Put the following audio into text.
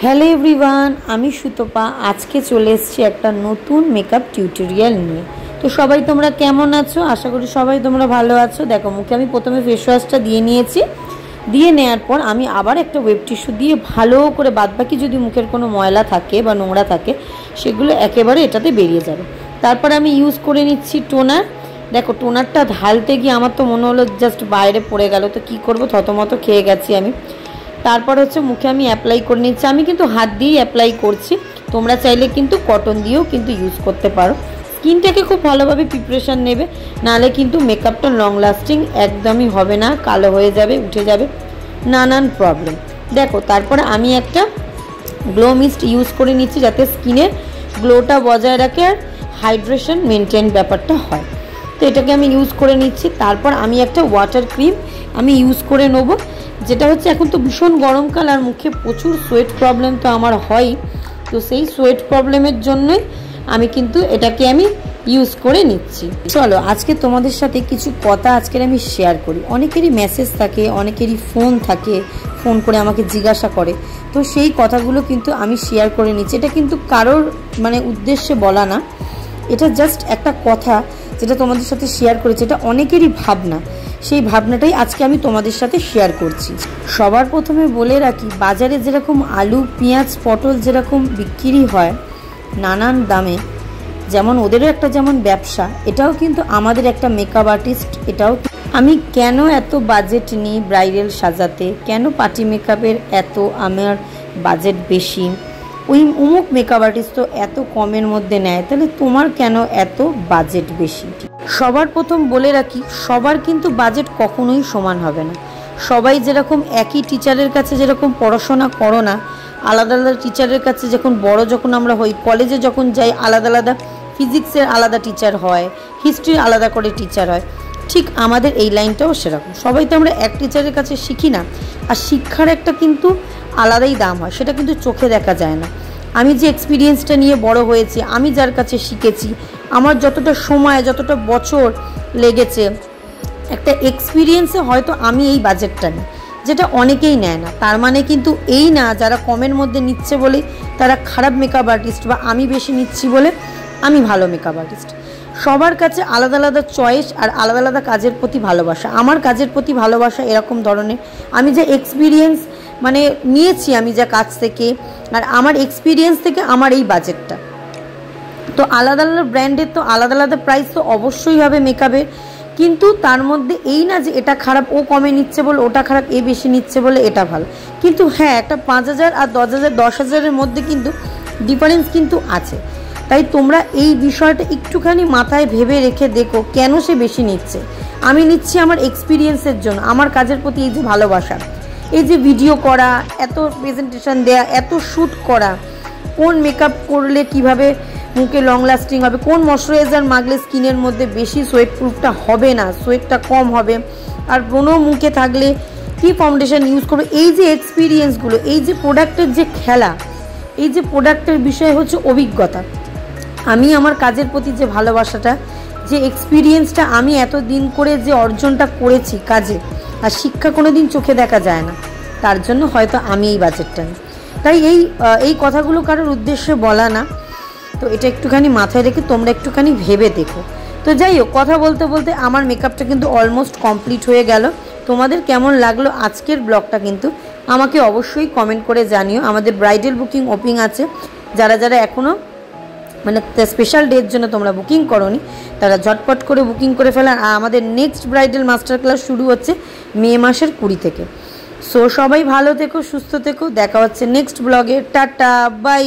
Hello everyone, আমি সুতপা। আজকে চলে এসেছি একটা নতুন মেকআপ টিউটোরিয়াল নিয়ে। তো সবাই তোমরা কেমন আছো? আশা করি সবাই তোমরা ভালো আছো। দেখো, মুখে আমি প্রথমে ফেস ওয়াশটা দিয়ে নিয়েছি। দিয়ে নেওয়ার পর আমি আবার একটা ওয়েব টিস্যু দিয়ে ভালো করে বাদবাকি যদি মুখের কোনো ময়লা থাকে বা নোংরা থাকে সেগুলো একেবারে এটাতে বেরিয়ে যাবে। তারপর আমি ইউজ করে নিচ্ছি টোনার। দেখো, টোনারটা ঢালতে গিয়ে আমার তো মনে হলো জাস্ট বাইরে পড়ে গেল, তো কী করবো, থতমত খেয়ে গেছি আমি। তারপর হচ্ছে মুখে আমি অ্যাপ্লাই করে নিচ্ছি। আমি কিন্তু হাত দিয়েই অ্যাপ্লাই করছি, তোমরা চাইলে কিন্তু কটন দিয়েও কিন্তু ইউজ করতে পারো। স্কিনটাকে খুব ভালোভাবে প্রিপারেশান নেবে, নাহলে কিন্তু মেকআপটা লং লাস্টিং একদমই হবে না, কালো হয়ে যাবে, উঠে যাবে, নানান প্রবলেম। দেখো, তারপরে আমি একটা গ্লো মিস্ট ইউজ করে নিচ্ছি যাতে স্কিনের গ্লোটা বজায় রাখে আর হাইড্রেশন মেনটেন ব্যাপারটা হয়। তো এটাকে আমি ইউজ করে নিচ্ছি। তারপর আমি একটা ওয়াটার ক্রিম আমি ইউজ করে নেবো, যেটা হচ্ছে এখন তো ভীষণ গরমকাল আর মুখে প্রচুর সোয়েট প্রবলেম তো আমার হয়। তো সেই সোয়েট প্রবলেমের জন্যই আমি কিন্তু এটাকে আমি ইউজ করে নিচ্ছি। চলো, আজকে তোমাদের সাথে কিছু কথা আজকের আমি শেয়ার করি। অনেকেরই মেসেজ থাকে, অনেকেরই ফোন থাকে, ফোন করে আমাকে জিজ্ঞাসা করে, তো সেই কথাগুলো কিন্তু আমি শেয়ার করে নিচ্ছি। এটা কিন্তু কারোর উদ্দেশ্যে বলা না, এটা জাস্ট একটা কথা যেটা তোমাদের সাথে শেয়ার করেছি। এটা অনেকেরই ভাবনা, সেই ভাবনাটাই আজকে আমি তোমাদের সাথে শেয়ার করছি। সবার প্রথমে বলে রাখি, বাজারে যেরকম আলু, পেঁয়াজ, পটল যেরকম বিক্রি হয় নানান দামে, যেমন ওদেরও একটা যেমন ব্যবসা, এটাও কিন্তু আমাদের একটা মেকআপ আর্টিস্ট। এটাও আমি কেন এত বাজেট নিই ব্রাইডাল সাজাতে, কেন পার্টি মেকআপের এত আমার বাজেট বেশি, ওই অমুক মেকআপ আর্টিস্ট তো এত কমের মধ্যে নেয়, তাহলে তোমার কেন এত বাজেট বেশি? সবার প্রথম বলে রাখি, সবার কিন্তু বাজেট কখনোই সমান হবে না। সবাই যেরকম একই টিচারের কাছে যেরকম পড়াশোনা করো না, আলাদা আলাদা টিচারের কাছে যখন আমরা হই, কলেজে যখন যাই আলাদা আলাদা, ফিজিক্সের আলাদা টিচার হয়, হিস্ট্রির আলাদা করে টিচার হয়, ঠিক আমাদের এই লাইনটাও সেরকম। সবাই তো আমরা এক টিচারের কাছে শিখি না, আর শিক্ষার একটা কিন্তু আলাদাই দাম হয়, সেটা কিন্তু চোখে দেখা যায় না। আমি যে এক্সপিরিয়েন্সটা নিয়ে বড় হয়েছি, আমি যার কাছে শিখেছি, আমার যতটা সময়, যতটা বছর লেগেছে একটা এক্সপিরিয়েন্সে, হয়তো আমি এই বাজেটটা নিই, যেটা অনেকেই নেয় না। তার মানে কিন্তু এই না যারা কমের মধ্যে নিচ্ছে বলে তারা খারাপ মেকআপ আর্টিস্ট, বা আমি বেশি নিচ্ছি বলে আমি ভালো মেকআপ আর্টিস্ট। সবার কাছে আলাদা আলাদা চয়েস আর আলাদা আলাদা কাজের প্রতি ভালোবাসা। আমার কাজের প্রতি ভালোবাসা এরকম ধরনের, আমি যে এক্সপিরিয়েন্স নিয়েছি আমি যা কাজ থেকে, আর আমার এক্সপিরিয়েন্স থেকে আমার এই বাজেটটা। তো আলাদা আলাদা ব্র্যান্ডের তো আলাদা আলাদা প্রাইস তো অবশ্যই হবে মেকআপের, কিন্তু তার মধ্যে এই না যে এটা খারাপ, ও কমে নিচ্ছে বলে ওটা খারাপ, এ বেশি নিচ্ছে বলে এটা ভালো। কিন্তু হ্যাঁ, একটা 5,000 আর 10,000 মধ্যে কিন্তু ডিফারেন্স কিন্তু আছে। তাই তোমরা এই বিষয়টা একটুখানি মাথায় ভেবে রেখে দেখো, কেন সে বেশি নিচ্ছে। আমি নিচ্ছি আমার এক্সপিরিয়েন্সের জন্য, আমার কাজের প্রতি এই যে ভালোবাসা, এই যে ভিডিও করা, এত প্রেজেন্টেশন দেয়া, এত শ্যুট করা, কোন মেকআপ করলে কিভাবে মুখে লং লাস্টিং হবে, কোন ময়শ্চারাইজার মাখলে স্কিনের মধ্যে বেশি সোয়েট প্রুফটা হবে না, সোয়েটটা কম হবে, আর কোনো মুখে থাকলে কী ফাউন্ডেশন ইউজ করবে, এই যে এক্সপিরিয়েন্সগুলো, এই যে প্রোডাক্টের যে খেলা, এই যে প্রোডাক্টের বিষয় হচ্ছে অভিজ্ঞতা। আমি আমার কাজের প্রতি যে ভালোবাসাটা, যে এক্সপিরিয়েন্সটা আমি এত দিন করে যে অর্জনটা করেছি কাজে, আর শিক্ষা কোনো দিন চোখে দেখা যায় না, তার জন্য হয়তো আমি এই বাজেটটা নিই। তাই এই কথাগুলো কারোর উদ্দেশ্যে বলা না, তো এটা একটুখানি মাথায় রেখে তোমরা একটুখানি ভেবে দেখো। তো যাই হোক, কথা বলতে বলতে আমার মেকআপটা কিন্তু অলমোস্ট কমপ্লিট হয়ে গেল। তোমাদের কেমন লাগলো আজকের ব্লগটা কিন্তু আমাকে অবশ্যই কমেন্ট করে জানিও। আমাদের ব্রাইডাল বুকিং ওপেন আছে, যারা যারা এখনও স্পেশাল ডের জন্য তোমরা বুকিং করোনি, তারা ঝটপট করে বুকিং করে ফেলেন। আর আমাদের নেক্সট ব্রাইডাল মাস্টার ক্লাস শুরু হচ্ছে মে মাসের 20 থেকে। সো সবাই ভালো থেকো, সুস্থ থেকো, দেখা হচ্ছে নেক্সট ব্লগে। টাটা, বাই।